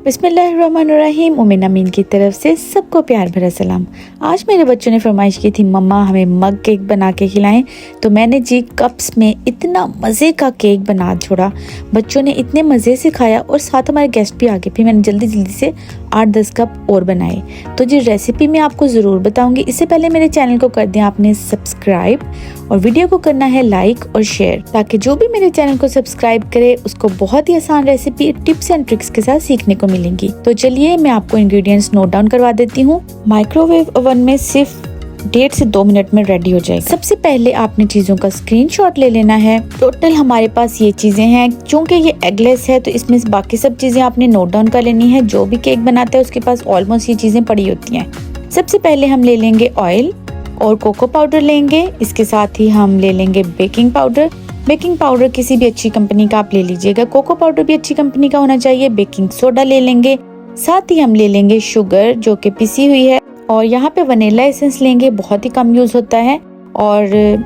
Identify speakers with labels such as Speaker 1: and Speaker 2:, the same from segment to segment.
Speaker 1: बिस्मिल्लाहिर्रहमानिर्रहीम। उम्मीन अमीन की तरफ से सबको प्यार भरा सलाम। आज मेरे बच्चों ने फरमाइश की थी मम्मा हमें मग केक बना के खिलाएं, तो मैंने जी कप्स में इतना मज़े का केक बना छोड़ा। बच्चों ने इतने मज़े से खाया और साथ हमारे गेस्ट भी आ गए। फिर मैंने जल्दी जल्दी से 8-10 कप और बनाए। तो जी रेसिपी मैं आपको ज़रूर बताऊंगी। इससे पहले मेरे चैनल को कर दें आपने सब्सक्राइब और वीडियो को करना है लाइक और शेयर, ताकि जो भी मेरे चैनल को सब्सक्राइब करे उसको बहुत ही आसान रेसिपी टिप्स एंड ट्रिक्स के साथ सीखने को मिलेंगी। तो चलिए मैं आपको इंग्रेडिएंट्स नोट डाउन करवा देती हूँ। माइक्रोवेव ओवन में सिर्फ 1.5 से 2 मिनट में रेडी हो जाएगा। सबसे पहले आपने चीजों का स्क्रीनशॉट ले लेना है। टोटल हमारे पास ये चीजें हैं। चूंकि ये एगलेस है तो इसमें बाकी सब चीजें आपने नोट डाउन कर लेनी है। जो भी केक बनाता है उसके पास ऑलमोस्ट ये चीजें पड़ी होती हैं। सबसे पहले हम ले लेंगे ऑयल और कोको पाउडर लेंगे। इसके साथ ही हम ले लेंगे बेकिंग पाउडर। बेकिंग पाउडर किसी भी अच्छी कंपनी का आप ले लीजिएगा। कोको पाउडर भी अच्छी कंपनी का होना चाहिए। बेकिंग सोडा ले लेंगे। साथ ही हम ले लेंगे शुगर जो कि पिसी हुई है, और यहाँ पे वनीला एसेंस लेंगे, बहुत ही कम यूज होता है। और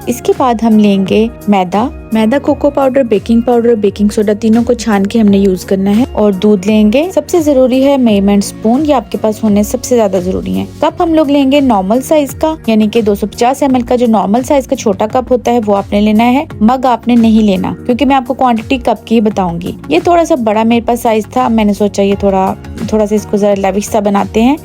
Speaker 1: इसके बाद हम लेंगे maida, cocoa powder, baking powder, baking soda, तीनों को छान के हमने यूज करना है। और दूध लेंगे। सबसे जरूरी है मेजरमेंट स्पून, ये आपके पास होने सबसे ज्यादा जरूरी है। कप हम लोग लेंगे नॉर्मल साइज का, यानी कि 250 ml का जो नॉर्मल साइज का छोटा कप होता है वो आपने लेना है। मग आपने नहीं लेना, क्योंकि मैं आपको क्वांटिटी कप की बताऊंगी। ये थोड़ा सा बड़ा मेरे पास साइज था, मैंने सोचा ये थोड़ा सा इसको जरा लेविश सा बनाते हैं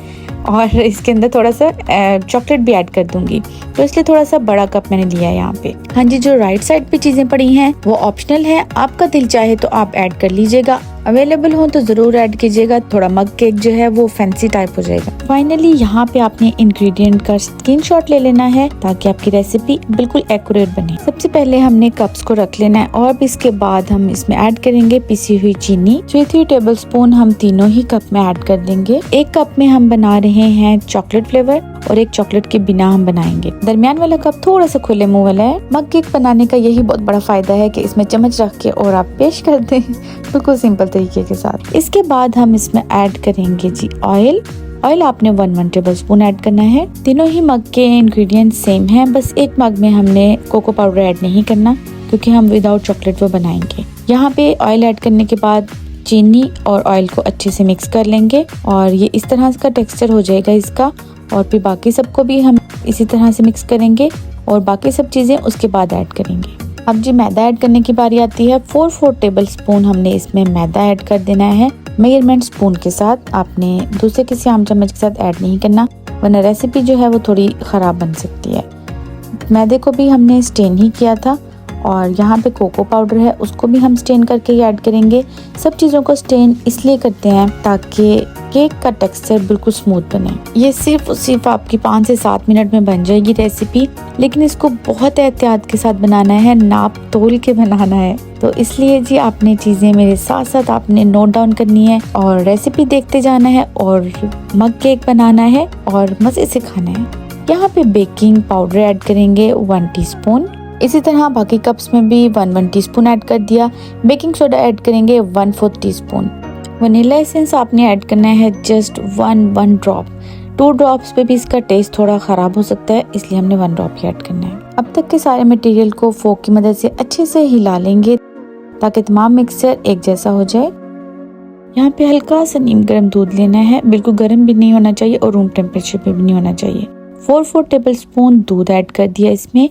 Speaker 1: और इसके अंदर थोड़ा सा चॉकलेट भी ऐड कर दूंगी, तो इसलिए थोड़ा सा बड़ा कप मैंने लिया है यहाँ पे। हाँ जी, जो राइट साइड पे चीजें पड़ी हैं वो ऑप्शनल है, आपका दिल चाहे तो आप ऐड कर लीजिएगा। अवेलेबल हो तो जरूर ऐड कीजिएगा, थोड़ा मग केक जो है वो फैंसी टाइप हो जाएगा। फाइनली यहाँ पे आपने इंग्रेडिएंट का स्क्रीनशॉट ले लेना है ताकि आपकी रेसिपी बिल्कुल एक्यूरेट बने। सबसे पहले हमने कप्स को रख लेना है और इसके बाद हम इसमें ऐड करेंगे पिसी हुई चीनी। 3 टेबल स्पून हम तीनों ही कप में ऐड कर देंगे। एक कप में हम बना रहे हैं चॉकलेट फ्लेवर और एक चॉकलेट के बिना हम बनाएंगे। दरमियान वाला कप थोड़ा सा खुले मुंह वाला है। मग केक बनाने का यही बहुत बड़ा फायदा है कि इसमें चम्मच रख के और आप पेश कर दें बिल्कुल सिंपल तरीके के साथ। इसके बाद हम इसमें ऐड करेंगे जी ऑयल आपने 1 टेबल स्पून ऐड करना है। तीनों ही मग के इंग्रेडिएंट सेम हैं, बस एक मग में हमने कोको पाउडर ऐड नहीं करना क्योंकि हम विदाउट चॉकलेट वो बनाएंगे। यहाँ पे ऑयल ऐड करने के बाद चीनी और ऑयल को अच्छे से मिक्स कर लेंगे और ये इस तरह का टेक्सचर हो जाएगा इसका। और फिर बाकी सबको भी हम इसी तरह से मिक्स करेंगे और बाकी सब चीजें उसके बाद ऐड करेंगे। अब जी मैदा ऐड करने की बारी आती है। 4 टेबल स्पून हमने इसमें मैदा ऐड कर देना है। मेजरमेंट स्पून के साथ, आपने दूसरे किसी आम चम्मच के साथ ऐड नहीं करना, वरना रेसिपी जो है वो थोड़ी खराब बन सकती है। मैदे को भी हमने स्टेन ही किया था और यहाँ पे कोको पाउडर है, उसको भी हम स्टेन करके ही ऐड करेंगे। सब चीज़ों को स्टेन इसलिए करते हैं ताकि केक का टेक्सचर बिल्कुल स्मूथ बने। ये सिर्फ आपकी 5 से 7 मिनट में बन जाएगी रेसिपी, लेकिन इसको बहुत एहतियात के साथ बनाना है, नाप तोल के बनाना है। तो इसलिए जी आपने चीज़ें मेरे साथ साथ आपने नोट डाउन करनी है और रेसिपी देखते जाना है और मग केक बनाना है और मज़े से खाना है। यहाँ पे बेकिंग पाउडर ऐड करेंगे 1 टीस्पून। इसी तरह बाकी कप्स में भी 1 टीस्पून ऐड कर दिया। बेकिंग सोडा ऐड करेंगे 1/4 टीस्पून। वनीला एसेंस आपने ऐड करना है जस्ट 1 ड्रॉप। 2 ड्रॉप्स पे भी इसका टेस्ट थोड़ा खराब हो सकता है, इसलिए हमने 1 ड्रॉप ही ऐड करना है। अब तक के सारे मटेरियल को फोक की मदद से अच्छे से हिला लेंगे ताकि तमाम मिक्सचर एक जैसा हो जाए। यहाँ पे हल्का सा नीम गर्म दूध लेना है, बिल्कुल गर्म भी नहीं होना चाहिए और रूम टेम्परेचर पे भी नहीं होना चाहिए। 4 टेबल स्पून दूध ऐड कर दिया इसमें।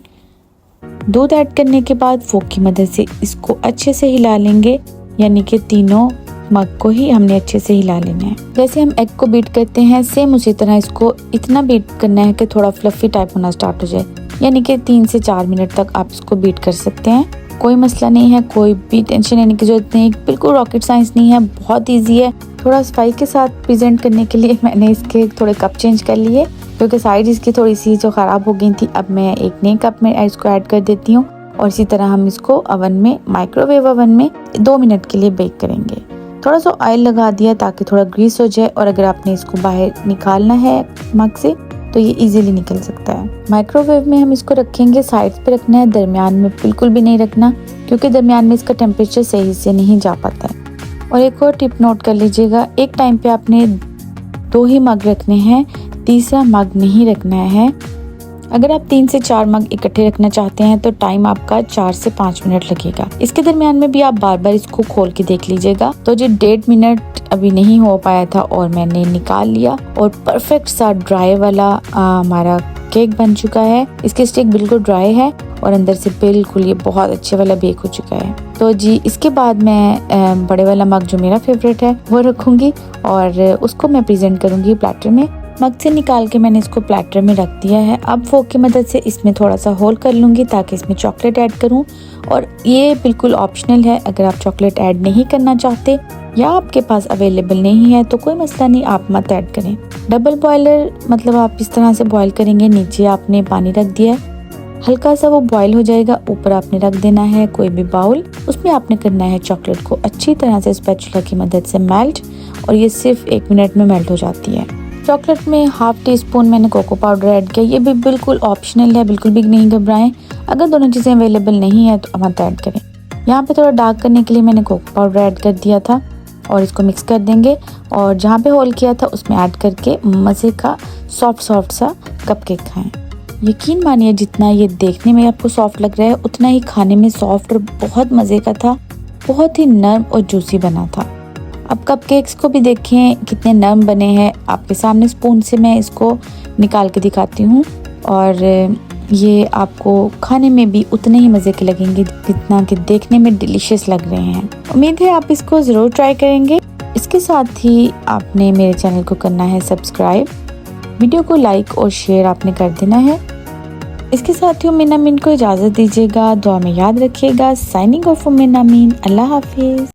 Speaker 1: दूध ऐड करने के बाद फोक की मदद से इसको अच्छे से हिला लेंगे, यानी कि तीनों मग को ही हमने अच्छे से हिला लेना है। जैसे हम एग को बीट करते हैं सेम उसी तरह इसको इतना बीट करना है कि थोड़ा फ्लफी टाइप होना स्टार्ट हो जाए, यानी कि 3 से 4 मिनट तक आप इसको बीट कर सकते हैं। कोई मसला नहीं है, कोई भी टेंशन लेने की जरूरत नहीं, बिल्कुल रॉकेट साइंस नहीं है, बहुत ईजी है। थोड़ा सफाई के साथ प्रेजेंट करने के लिए मैंने इसके थोड़े कप चेंज कर लिए क्योंकि साइड इसकी थोड़ी सी जो खराब हो गई थी। अब मैं एक नए कप में इसको ऐड कर देती हूँ और इसी तरह हम इसको ओवन में, माइक्रोवेव ओवन में 2 मिनट के लिए बेक करेंगे। थोड़ा सा ऑयल लगा दिया ताकि थोड़ा ग्रीस हो जाए, और अगर आपने इसको बाहर निकालना है मग से तो ये इजीली निकल सकता है। माइक्रोवेव में हम इसको रखेंगे, साइड पे रखना है, दरमियान में बिल्कुल भी नहीं रखना क्योंकि दरमियान में इसका टेम्परेचर सही से नहीं जा पाता है। और एक और टिप नोट कर लीजिएगा, एक टाइम पे आपने 2 ही मग रखने हैं, तीसरा मग नहीं रखना है। अगर आप 3 से 4 मग इकट्ठे रखना चाहते हैं तो टाइम आपका 4 से 5 मिनट लगेगा। इसके दरमियान में भी आप बार बार इसको खोल के देख लीजिएगा। तो जो 1.5 मिनट अभी नहीं हो पाया था और मैंने निकाल लिया और परफेक्ट सा ड्राई वाला हमारा केक बन चुका है। इसकी स्टिक बिल्कुल ड्राई है और अंदर से बिल्कुल ये बहुत अच्छे वाला बेक हो चुका है। तो जी इसके बाद मैं बड़े वाला मग जो मेरा फेवरेट है वो रखूंगी और उसको मैं प्रेजेंट करूंगी प्लेटर में। मग से निकाल के मैंने इसको प्लेटर में रख दिया है। अब फोक की मदद से इसमें थोड़ा सा होल कर लूंगी ताकि इसमें चॉकलेट ऐड करूं। और ये बिल्कुल ऑप्शनल है, अगर आप चॉकलेट ऐड नहीं करना चाहते या आपके पास अवेलेबल नहीं है तो कोई मसला नहीं, आप मत ऐड करें। डबल बॉयलर मतलब आप इस तरह से बॉयल करेंगे, नीचे आपने पानी रख दिया है, हल्का सा वो बॉयल हो जाएगा, ऊपर आपने रख देना है कोई भी बाउल, उसमें आपने करना है चॉकलेट को अच्छी तरह से स्पैचुला की मदद से मेल्ट और ये सिर्फ 1 मिनट में मेल्ट हो जाती है। चॉकलेट में ½ टीस्पून मैंने कोको पाउडर ऐड किया, ये भी बिल्कुल ऑप्शनल है, बिल्कुल भी नहीं घबराएं। अगर दोनों चीज़ें अवेलेबल नहीं है तो मत ऐड करें। यहाँ पे थोड़ा डार्क करने के लिए मैंने कोको पाउडर ऐड कर दिया था और इसको मिक्स कर देंगे और जहाँ पे होल किया था उसमें ऐड करके मज़े का सॉफ्ट सा कपकेक खाएं। यकीन मानिए जितना ये देखने में आपको सॉफ्ट लग रहा है उतना ही खाने में सॉफ्ट और बहुत मज़े का था, बहुत ही नरम और जूसी बना था। अब कपकेक्स को भी देखें कितने नरम बने हैं, आपके सामने स्पून से मैं इसको निकाल के दिखाती हूँ और ये आपको खाने में भी उतने ही मज़े के लगेंगे जितना कि देखने में डिलीशियस लग रहे हैं। उम्मीद है आप इसको ज़रूर ट्राई करेंगे। इसके साथ ही आपने मेरे चैनल को करना है सब्सक्राइब, वीडियो को लाइक और शेयर आपने कर देना है। इसके साथ ही उम्मीन अमीन को इजाज़त दीजिएगा, दुआ में याद रखिएगा। साइनिंग ऑफ उम्मीन अमीन, अल्लाह हाफिज़।